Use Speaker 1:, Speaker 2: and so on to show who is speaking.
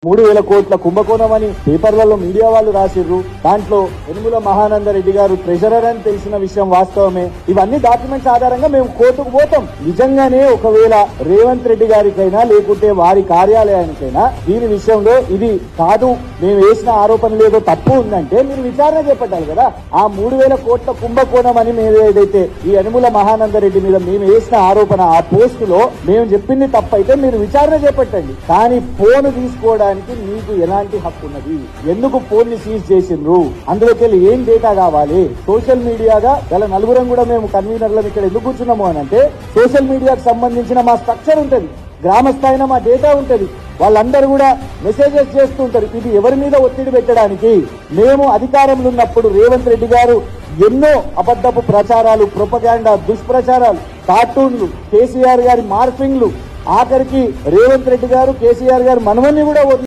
Speaker 1: 3,000 కోట్ల కుంభకోణం అని పేపర్లలో మీడియా వాళ్ళు రాసిర్రు. దాంట్లో యనుమల మహానందరెడ్డి గారు ట్రెజరర్ అని తెలిసిన విషయం వాస్తవమే. ఇవన్నీ డాక్యుమెంట్స్ ఆధారంగా మేము కోర్టుకు పోతాం. నిజంగానే ఒకవేళ రేవంత్ రెడ్డి గారికైనా లేకుంటే వారి కార్యాలయానికైనా దీని విషయంలో ఇది కాదు, మేము వేసిన ఆరోపణ లేదో తప్పు ఉందంటే మీరు విచారణ చేపట్టాలి కదా. ఆ 3,000 కోట్ల కుంభకోణం అని మేము ఏదైతే ఈ యనుమల మహానందరెడ్డి మీద మేము వేసిన ఆరోపణ ఆ పోస్టులో మేము చెప్పింది తప్పైతే మీరు విచారణ చేపట్టండి. కానీ ఫోన్ తీసుకోవడానికి మీకు ఎలాంటి హక్కు ఉన్నది? ఎందుకు ఫోన్ ని సీజ్ చేసిండ్రు? అందులోకి వెళ్ళి ఏం డేటా కావాలి? సోషల్ మీడియాగా గల నలుగురం కూడా మేము కన్వీనర్లను ఇక్కడ ఎందుకు కూర్చున్నాము అని అంటే, సోషల్ మీడియాకు సంబంధించిన మా స్ట్రక్చర్ ఉంటది, గ్రామ స్థాయిలో మా డేటా ఉంటది. వాళ్ళందరూ కూడా మెసేజెస్ చేస్తుంటారు. ఇది ఎవరి మీద ఒత్తిడి పెట్టడానికి? మేము అధికారంలో ఉన్నప్పుడు రేవంత్ రెడ్డి గారు ఎన్నో అబద్ధపు ప్రచారాలు, ప్రొపగాండా, దుష్ప్రచారాలు, కార్టూన్లు, కేసీఆర్ గారి మార్ఫింగ్లు, ఆఖరికి రేవంత్ రెడ్డి గారు కేసీఆర్ గారు మనవన్ని కూడా